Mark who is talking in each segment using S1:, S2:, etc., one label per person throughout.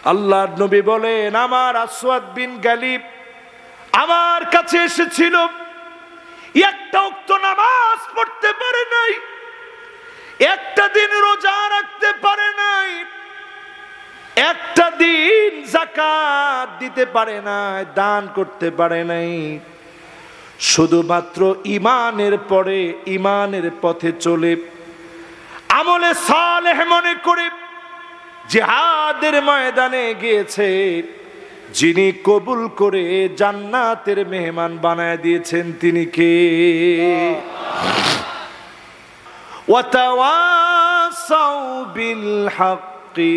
S1: আল্লাহর নবী বলেন, আমার আসওয়াদ বিন গালিব আমার কাছে এসেছিল, একটা ওয়াক্ত নামাজ পড়তে পারে নাই, একটা দিন রোজা রাখতে পারে নাই, একটা দিন যাকাত দিতে পারে নাই, দান করতে পারে নাই, শুধুমাত্র ঈমানের পরে ঈমানের পথে চলে আমলে সালেহ মনে করে জিহাদের ময়দানে গিয়েছে। যিনি কবুল করে জান্নাতের মেহমান বানায় দিয়েছেন তিনি কে? ওয়াতাওয়াসাউ বিল হাক্কি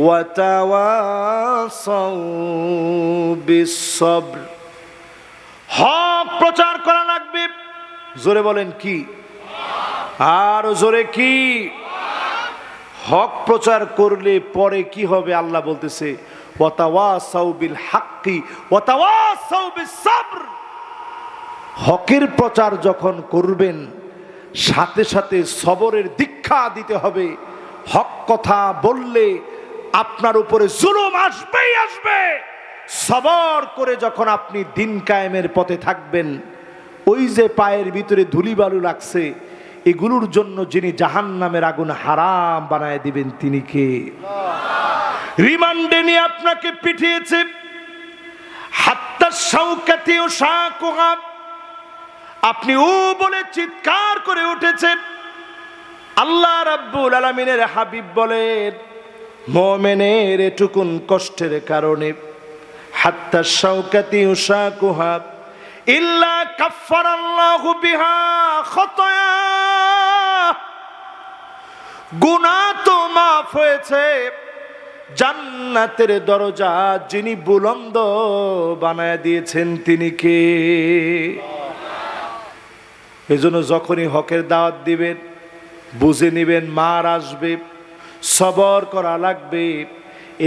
S1: ওয়াতাওয়াসাউ বিস সবর। হক প্রচার করা লাগবে। জোরে বলেন কি? আর জোরে কি? হক প্রচার করলে পরে কি হবে আল্লাহ বলতেছে, ওয়াতাওয়াসাউ বিল হাক্কি ওয়াতাওয়াসাউ বিস সবর। হকের প্রচার যখন করবেন সাথে সাথে সবরের দীক্ষা দিতে হবে। হক কথা বললে আপনার উপরে জুলুম আসবেই আসবে। সবর করে যখন আপনি দিন কায়েমের পথে থাকবেন, ওই যে পায়ের ভিতরে ধুলিবালু লাগছে, এগুলোর জন্য যিনি জাহান্নামের আগুন হারাম বানায় দিবেন তিনি কে? রিমান্ডে নিয়ে আপনাকে পিটিয়েছে, হাত্তা শাওকাতি ও শাকুহা, আপনি ও বলে চিৎকার করে উঠেছেন। আল্লাহ রাব্বুল আলামিনের হাবিব বলেন, মুমিনের এটুকুন কষ্টের কারণে হাত্তা শাওকাতি ও শাকুহা ইল্লা কাফফারাল্লাহু বিহা খতায়া, গুনাহ তো মাফ হয়েছে, জান্নাতের দরজা যিনি বুলন্দ বানায় দিয়েছেন তিনি কে? এজন্য যখনই হকের দাওয়াত দিবেন বুঝে নিবেন মার আসবে, সবর করা লাগবে।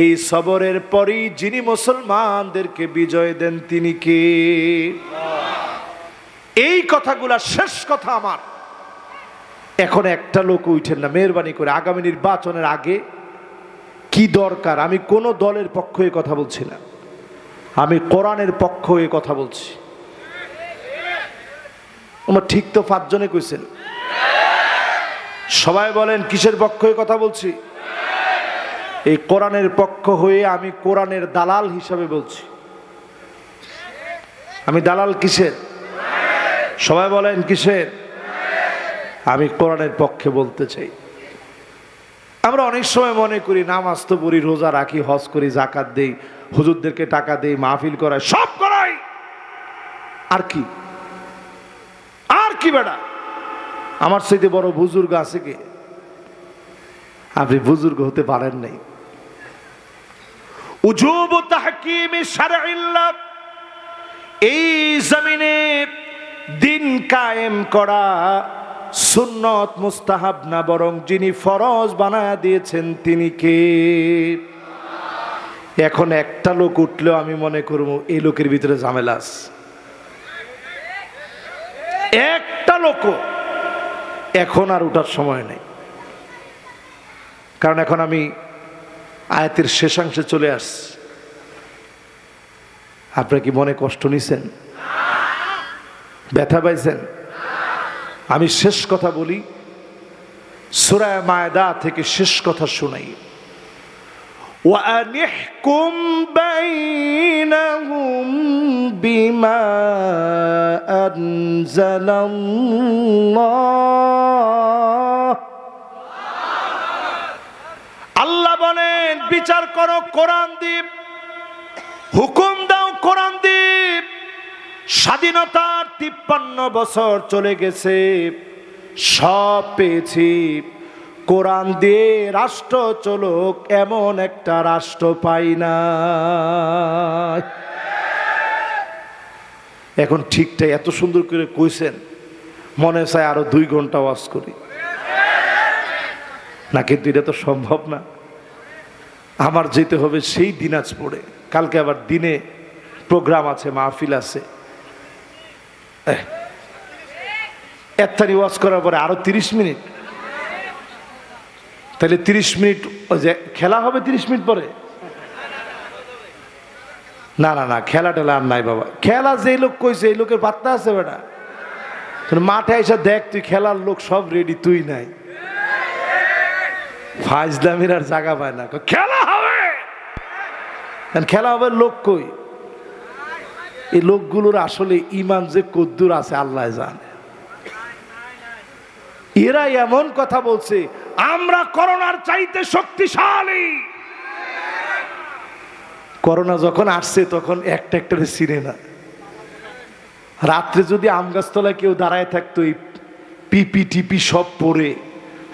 S1: এই সবরের পরেই যিনি মুসলমানদেরকে বিজয় দেন তিনি কে? এই কথাগুলা শেষ কথা আমার। এখন একটা লোক উঠেন না মেহেরবানি করে, আগামী নির্বাচনের আগে কি দরকার? আমি কোন দলের পক্ষ হয়ে কথা বলছি না, আমি কোরআনের পক্ষ হয়ে কথা বলছি। আমার ঠিক তো 5 জনে কইছেন, সবাই বলেন কিসের পক্ষ হয়ে কথা বলছি? এই কোরআনের পক্ষ হয়ে আমি কোরআনের দালাল হিসাবে বলছি। আমি দালাল কিসের? সবাই বলেন কিসের? আমি কোরআনের পক্ষে বলতে চাই। আমরা অনেক সময় মনে করি নামাজ তো পড়ি, রোজা রাখি, হজ করি, যাকাত দেই, হুজুরদেরকে টাকা দেই, মাহফিল করাই, সব করাই, আর কি? আর কি বেটা? আমার চাইতে বড় বুজুর্গ আছে কি? আপনি বুজুর্গ হতে পারেন নাই। উজুবু তাহকিমি শারঈল্লাহ, এই জমিনে দিন কায়েম করা সুন্নত মুস্তাহাব না, বরং যিনি ফরজ বানায়া দিয়েছেন তিনি কে? এখন একটা লোক উঠলেও আমি মনে করব এই লোকের ভিতরে ঝামেলা আছে। একটা লোক এখন আর ওঠার সময় নেই, কারণ এখন আমি আয়াতের শেষাংশে চলে আসছি। আপনারা কি মনে কষ্ট নিছেন? ব্যথা পাইছেন? আমি শেষ কথা বলি, সূরা মায়দা থেকে শেষ কথা শোনাই। ওয়া আনিহকুম বাইনাহুম বিমা আনজালাল্লাহ। আল্লাহ বলেন বিচার করো কোরআন দিয়ে, হুকুম দাও কোরআন দিয়ে। স্বাধীনতার 53 বছর চলে গেছে, সব পেয়েছি, কোরআন দিয়ে রাষ্ট্র চলুক এমন একটা রাষ্ট্র পাই না। এখন ঠিকঠাক এত সুন্দর করে কইছেন, মনে চায় আরো 2 ঘন্টা ওয়াজ করি না, কিন্তু এটা তো সম্ভব না। আমার যেতে হবে সেই দিনাজপুরে, কালকে আবার দিনে প্রোগ্রাম আছে, মাহফিল আছে। এত্তারি ওয়াজ করার পরে আরো 30 মিনিট, তাহলে 30 মিনিট ওই যে খেলা হবে 30 মিনিট পরে, না না না, খেলা টেলা আর নাই বাবা। খেলা যে লোক কইছে এই লোকের পাত্তা আছে বেটা? মাঠে এসে দেখ, তুই খেলার লোক সব রেডি, তুই নাই। ফাজলামির আর জায়গা পায় না। খেলা হবে, খেলা হবে, লোক কই? এই লোকগুলোর আসলে ইমান যে কদ্দুর আছে আল্লাহ জানে। এরা এমন কথা বলছে, আমরা করোনার চাইতে শক্তিশালী। করোনা যখন আসছে তখন একটা একটা চিনে না। রাত্রে যদি আম গাছতলায় কেউ দাঁড়ায় থাকতো, এই পিপি টিপি সব পরে,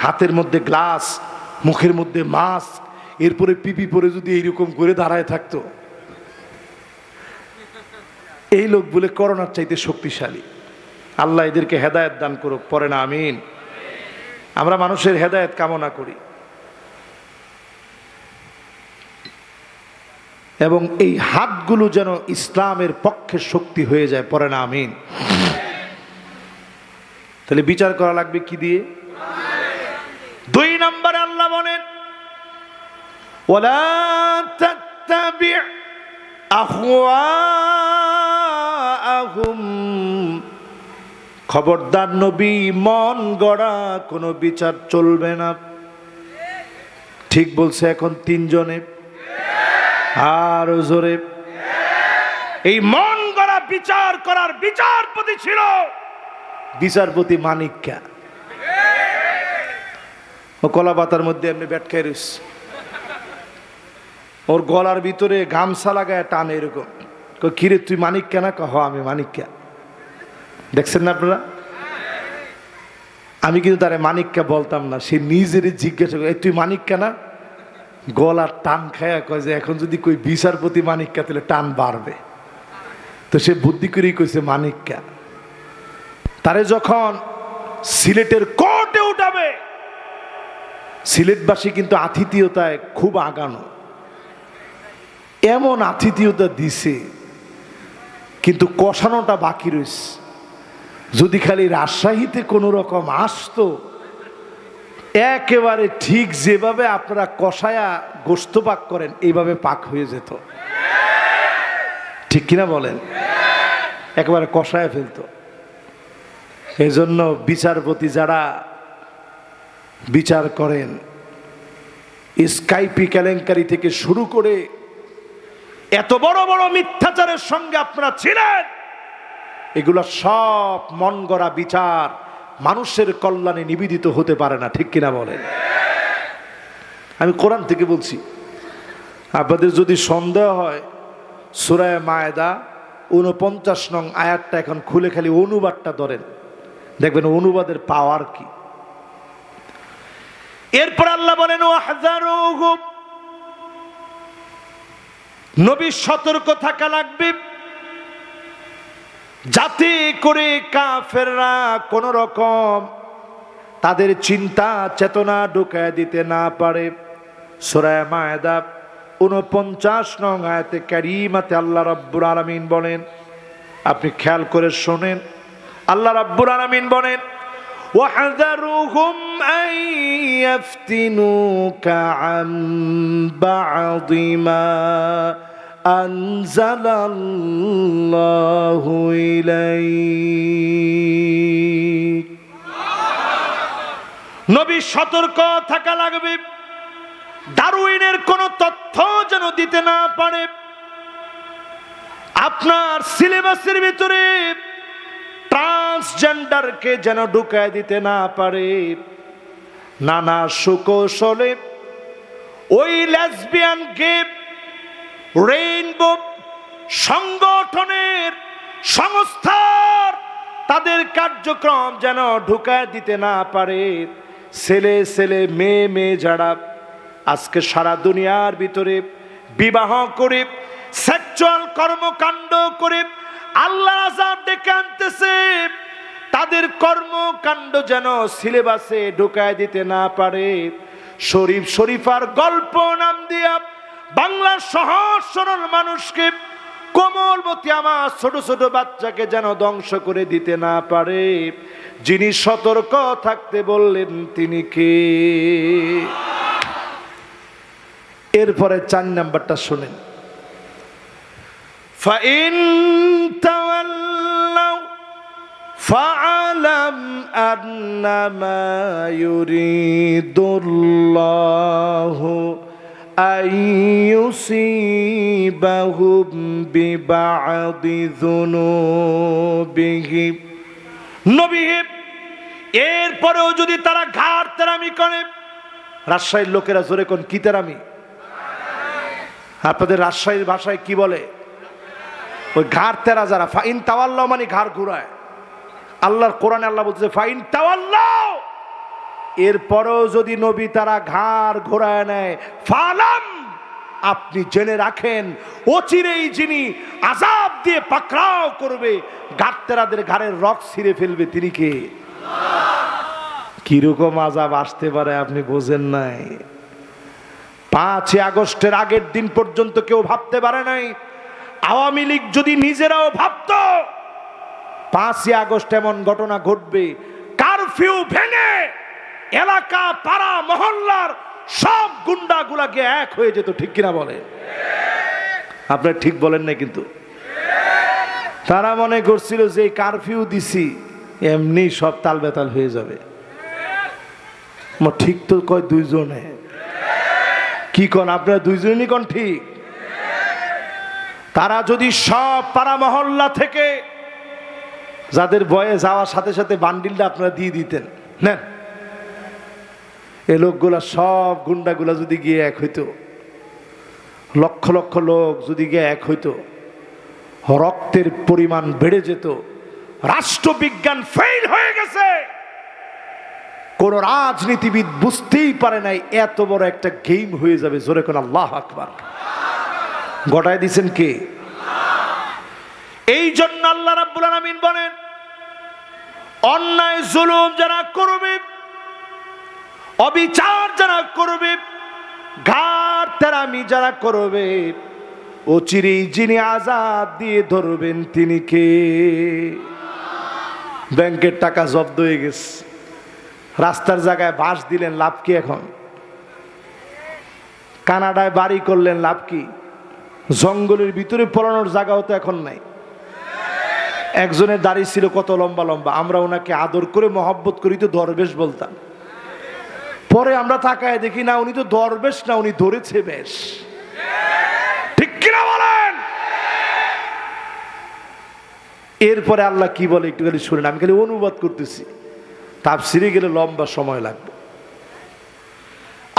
S1: হাতের মধ্যে গ্লাস, মুখের মধ্যে মাস্ক, এরপরে পিপি পরে যদি এইরকম করে দাঁড়ায় থাকতো, এই লোক বলে করোনার চাইতে শক্তিশালী। আল্লাহ এদেরকে হেদায়েত দান করুক, পরে না আমিন। আমরা মানুষের হেদায়েত কামনা করি এবং এই হাতগুলো যেন ইসলামের পক্ষে শক্তি হয়ে যায়, পরে না আমিন। তাহলে বিচার করা লাগবে কি দিয়ে? 2 নম্বরে আল্লাহ বলেন, ওয়ালা তাত্তাবি' আহওয়াআহুম, খবরদার নবী, মন গড়া কোনো বিচার চলবে না। ঠিক বলছে এখন 3 জনে, আর জোরে। এই মন গড়া বিচার করার বিচারপতি ছিল বিচারপতি মানিক্কা। ও কলা পাতার মধ্যে এমনি ব্যাটকায় রয়েছে, ওর গলার ভিতরে গামছা লাগায় টানে এরকম। কিরে তুই মানিক্কা না? কহ আমি মানিক্কা। দেখছেন না আপনারা? আমি কিন্তু তারে মানিক্কা বলতাম না, সে নিজেরই জিজ্ঞাসা করে, তুই মানিক্কা না? গলার টান খায়া কয় যে এখন যদি কই বিচারপতি মানিক্কা তাহলে টান বাড়বে, তো সে বুদ্ধি করেই কইছে মানিক্কা। তারে যখন সিলেটের কোর্টে উঠাবে, সিলেটবাসী কিন্তু আতিথেয়তায় খুব আগানো, এমন আতিথেয়তা দিছে, কিন্তু কষানোটা বাকি রয়েছে। যদি খালি রাজশাহীতে কোনো রকম আসতো, একেবারে ঠিক যেভাবে আপনারা কষায়া গোস্ত পাক করেন এইভাবে পাক হয়ে যেত। ঠিক কিনা বলেন? একেবারে কষায়া ফেলতো। এই জন্য বিচারপতি যারা বিচার করেন, স্কাইপি কেলেঙ্কারি থেকে শুরু করে এত বড় বড় মিথ্যাচারের সঙ্গে আপনারা ছিলেন, এগুলো সব মন গড়া বিচার মানুষের কল্যাণে নিবেদিত হতে পারে না। ঠিক কিনা বলেন? আমি কোরআন থেকে বলছি, আপনাদের যদি সন্দেহ হয়, সূরা মায়েদা 49 নং আয়াতটা এখন খুলে খালি অনুবাদটা ধরেন, দেখবেন অনুবাদের পাওয়ার কি। এরপর আল্লাহ বলেন, ওয়াহযারুহুম, নবী সতর্ক থাকা লাগবে, যাতে করে কাফেররা কোন রকম তাদের চিন্তা চেতনা ঢুকায় দিতে না পারে। সূরা মায়েদা 49 নং আয়াতে কারীমাতে আল্লাহ রাব্বুল আলামিন বলেন, আপনি খেয়াল করে শোনেন, আল্লাহ রাব্বুল আলামিন বলেন, ওয়াহযারুহুম আন ইয়াফতিনুকা আন বা'দি মা আনজালাল্লাহু ইলাইক। নবী সতর্ক থাকা লাগবে, ডারউইনের কোন তথ্য যেন দিতে না পারে, আপনার সিলেবাসের ভিতরে ট্রান্সজেন্ডারকে যেন ঢুকায় দিতে না পারে, নানা সুকৌশলে ওই লেসবিয়ান, গে, রেইনবো সংগঠনের সংস্থার তাদের কার্যক্রম যেন ঢুকায় দিতে না পারে। ছেলে ছেলে মেয়ে মেয়ে যারা আজকে সারা দুনিয়ার ভিতরে বিবাহ করে সেক্সুয়াল কর্মকাণ্ড করে আল্লাহ আযাব ডেকে আনতেছে, তাদের কর্মকাণ্ড যেন সিলেবাসে ঢুকায় দিতে না পারে। শরীফ শরীফার গল্প নাম দিয়া বাংলার সহজ সরল মানুষকে, কোমলমতি আমার ছোট ছোট বাচ্চাকে যেন ধ্বংস করে দিতে না পারে। যিনি সতর্ক থাকতে বললেন তিনি কে? এরপরে 4 নাম্বারটা শুনেন, ফাইন তাওয়াল্লাউ ফাআলাম আন্নামা ইউরিদুল্লাহু আইয়ুসিবাহুম বিবাদি যুনুবিহিম। নবী এরপরেও যদি তারা ঘাড় তেরামি করে, রাজশাহীর লোকেরা জোরে কোন কি তেরামি? আপনাদের রাজশাহীর ভাষায় কি বলে? ওই ঘাড় তেরা যারা, ফাইন তাওয়াল্লাহ মানে ঘাড় ঘুরায়। আল্লাহর কোরআনে আল্লাহ বলছে ফাইন তাওয়াল্লাহ, এরপরেও যদি নবী তারা ঘাড় ঘোরায় নেয়, ফালাম, আপনি জেনে রাখেন অচিরেই যিনি আযাব দিয়ে পাকড়াও করবে, গাট্টেরাদের ঘাড়ের রক ছিঁড়ে ফেলবে, তিনি কে? কিরকম আযাব আসতে পারে আপনি বোঝেন নাই। 5 আগস্টের আগের দিন পর্যন্ত কেউ ভাবতে পারে নাই। আওয়ামী লীগ যদি নিজেরাও ভাবতো 5 আগস্ট এমন ঘটনা ঘটবে, কারফিউ ভেঙে এলাকা পাড়া মহল্লার সব গুন্ডাগুলাকে এক হয়ে যেত, ঠিক কিনা বলে? আপনারা ঠিক বলেন না, কিন্তু তারা মনে করছিল যে কারফিউ দিছি এমনি সব তাল বেতাল হয়ে যাবে। ঠিক তো কয় দুইজনে, কি কোন আপনারা দুইজনই কোন ঠিক? তারা যদি সব পাড়া মহল্লা থেকে যাদের বয়ে যাওয়ার সাথে সাথে বান্ডিলটা আপনারা দিয়ে দিতেন, নেন, এ লোকগুলা সব গুন্ডাগুলা যদি গিয়ে এক হইতো, লক্ষ লক্ষ লোক যদি গিয়ে এক হইতো, রক্তের পরিমাণ বেড়ে যেত। রাষ্ট্রবিজ্ঞান ফেল হয়ে গেছে। কোন রাজনীতিবিদ বুঝতেই পারে নাই এত বড় একটা গেম হয়ে যাবে। জোরে কোন আল্লাহু আকবার। গটায় দিছেন কে? এই জন্য আল্লাহ রাব্বুল আলামিন বলেন, অন্যায় জুলুম যারা করবে, অবিচার যারা করবে, ঘাড় তেরামি যারা করবে, অচিরেই যিনি আযাব দিয়ে ধরবেন তিনি কে? ব্যাংকের টাকা জব্দ হয়ে গেছে, রাস্তার জায়গায় বাঁশ দিলেন, লাভ কি? এখন কানাডায় বাড়ি করলেন, লাভ কি? জঙ্গলের ভিতরে পড়ানোর জায়গাও তো এখন নাই। একজনের দাড়ি ছিল কত লম্বা লম্বা, আমরা ওনাকে আদর করে মহব্বত করি তো দরবেশ বলতাম। পরে আমরা তাকায় দেখি না, উনি তো দরবেশ না, উনি ধরেছে বেশ, ঠিক কিনা বলেন? এরপরে আল্লাহ কি বলে একটু খালি শুনেন, আমি খালি অনুবাদ করতেছি, তাফসিরে গেলে লম্বা সময় লাগবে।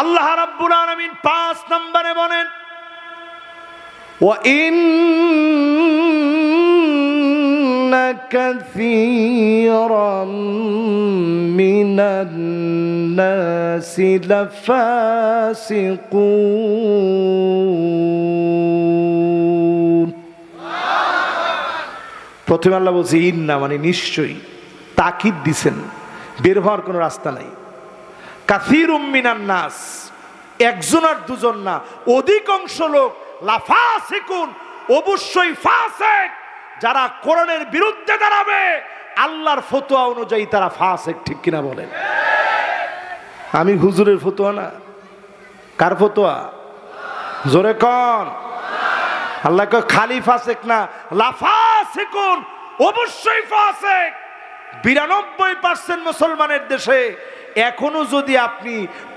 S1: আল্লাহ রাব্বুল আলামিন 5 নম্বরে বলেন, ওয়া ইন্না কাসীরাম মিনান নাসি লাফাসিকুন। প্রথমে আল্লাহ বলছে ইন্না মানে নিশ্চয়ই, তাকিদ দিছেন, বের হওয়ার কোনো রাস্তা নাই। কাসীরুম মিনান নাস, একজন আর দুজন না, অধিকাংশ লোক, লাফাসিকুন, অবশ্যই ফাসিক। যারা কোরআনের বিরুদ্ধে দাঁড়াবে, আল্লাহর ফতোয়া অনুযায়ী তারা ফাসিক, ঠিক কিনা বলেন? আমি হুজুরের ফতোয়া না, কার ফতোয়া? জোরে কোন? আল্লাহ কয় খালি ফাসিক না, লাফাসিকুন, অবশ্যই ফাসিক। 92% মুসলমানের দেশে এখনো যদি আপনি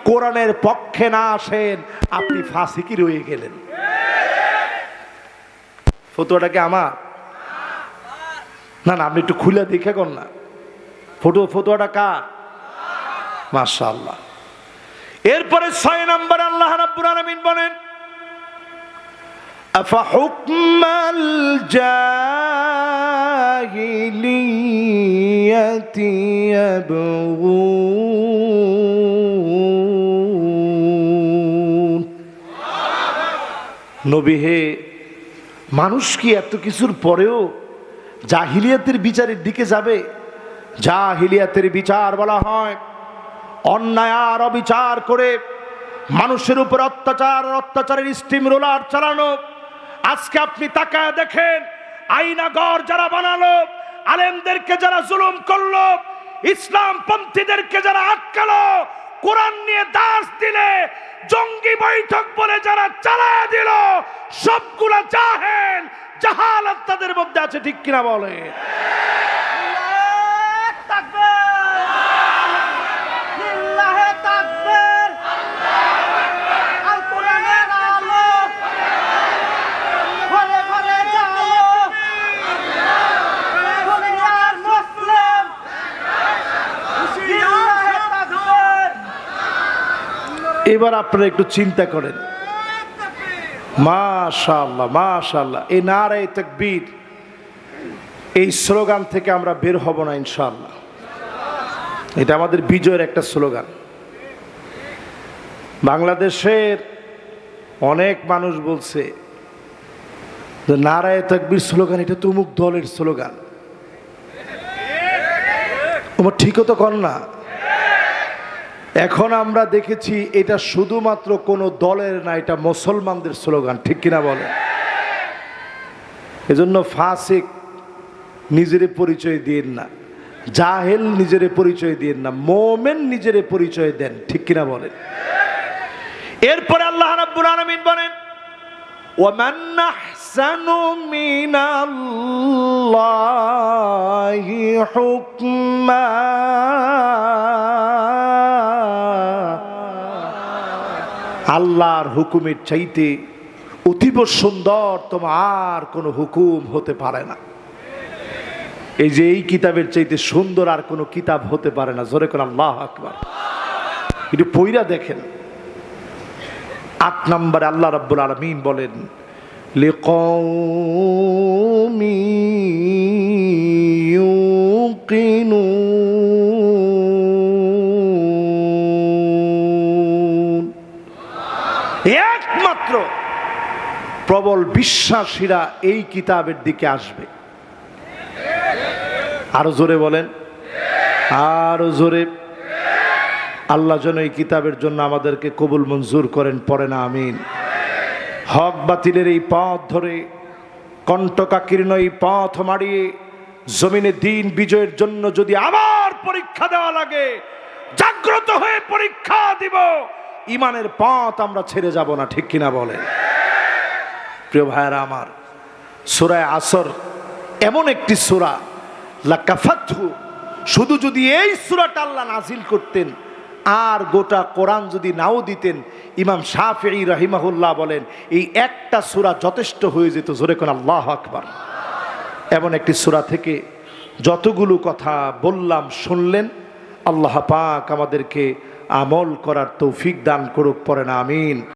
S1: কোরআনের পক্ষে না আসেন, আপনি ফাসিকই রয়ে গেলেন। ফতোয়াটা কি আমার? না না, আপনি একটু খুলে দেখে কোন না, ফতোয়াটা কার? মাশাআল্লাহ। এরপরে 6 নম্বরে আল্লাহ রাব্বুল আলামিন বলেন, আফা হুকমাল জাহিলিয়াতি ইয়াবগুন। নবী হে, মানুষ কি এত কিছুর পরেও জাহিলিয়াতের বিচারের দিকে যাবে? জাহিলিয়াতের বিচার বলা হয় অন্যায় আর অবিচার করে মানুষের উপর অত্যাচার, অত্যাচারের স্টিম রোলার চালানো। আজকে আপনি তাকায় দেখেন, আইনাগর যারা বানালো, আলেমদেরকে যারা জুলুম করলো, ইসলাম পন্থীদেরকে যারা আটকালো, কোরআন নিয়ে দাস দিলে জঙ্গি বৈঠক বলে যারা চালায় দিল সবগুলা জাহেল, জাহালাত তাদের মধ্যে আছে, ঠিক কিনা বলে? এবার আপনারা একটু চিন্তা করেন, মাশাআল্লাহ মাশাআল্লাহ, এই নারায়ে তাকবীর, এই স্লোগান থেকে আমরা বের হব না ইনশাআল্লাহ। এটা আমাদের বিজয়ের একটা স্লোগান। বাংলাদেশের অনেক মানুষ বলছে যে নারায়ে তাকবীর স্লোগান এটা তো অমুক দলের স্লোগান। তোমার ঠিকও তো কর না। এখন আমরা দেখেছি এটা শুধুমাত্র কোনো দলের না, এটা মুসলমানদের স্লোগান, ঠিক কিনা বলে? এজন্য ফাসিক নিজের পরিচয় দিয়েন না, জাহেল নিজের পরিচয় দিয়েন না, মোমেন নিজের পরিচয় দেন, ঠিক কিনা বলেন? এরপরে আল্লাহ রাব্বুল আলামিন বলেন, ওয়ামান আহসানু মিনাল্লাহি হুকমা, আল্লাহর হুকুমের চাইতে অতীব সুন্দর তোমার কোনো হুকুম হতে পারে না। এই যে এই কিতাবের চাইতে সুন্দর আর কোনো কিতাব হতে পারে না। জোরে করে আল্লাহু আকবার। একটু পইরা দেখেন 8 নম্বরে আল্লাহ রাব্বুল আলামিন বলেন, লিকাওমি ইউকিনুন, একমাত্র প্রবল বিশ্বাসীরা এই কিতাবের দিকে আসবে। আরো জোরে বলেন, আরো জোরে। আল্লাহ যেন এই কিতাবের জন্য আমাদেরকে কবুল মঞ্জুর করেন, পড়ে না আমিন। হক বাতিলের এই পথ ধরে, কণ্টকাকীর্ণ এই পথ মাড়িয়ে জমিনে দিন বিজয়ের জন্য যদি আবার পরীক্ষা দেওয়া লাগে, জাগ্রত হয়ে পরীক্ষা দিব, ইমানের পথ আমরা ছেড়ে যাব না, ঠিক কিনা বলে? প্রিয় ভাইরা আমার, সূরা আসর এমন একটি সূরা, লাকাফাতহু, শুধু যদি এই সূরাটা আল্লাহ নাজিল করতেন আর গোটা কোরআন যদি নাও দিতেন, ইমাম শাফিঈ রাহিমাহুল্লাহ বলেন এই একটা সূরা যথেষ্ট হয়ে যেত। জোরে কোন আল্লাহু আকবার। এমন একটি সূরা থেকে যতগুলো কথা বললাম শুনলেন, আল্লাহ পাক আমাদেরকে আমল করার তৌফিক দান করুক, পড়ে না আমিন।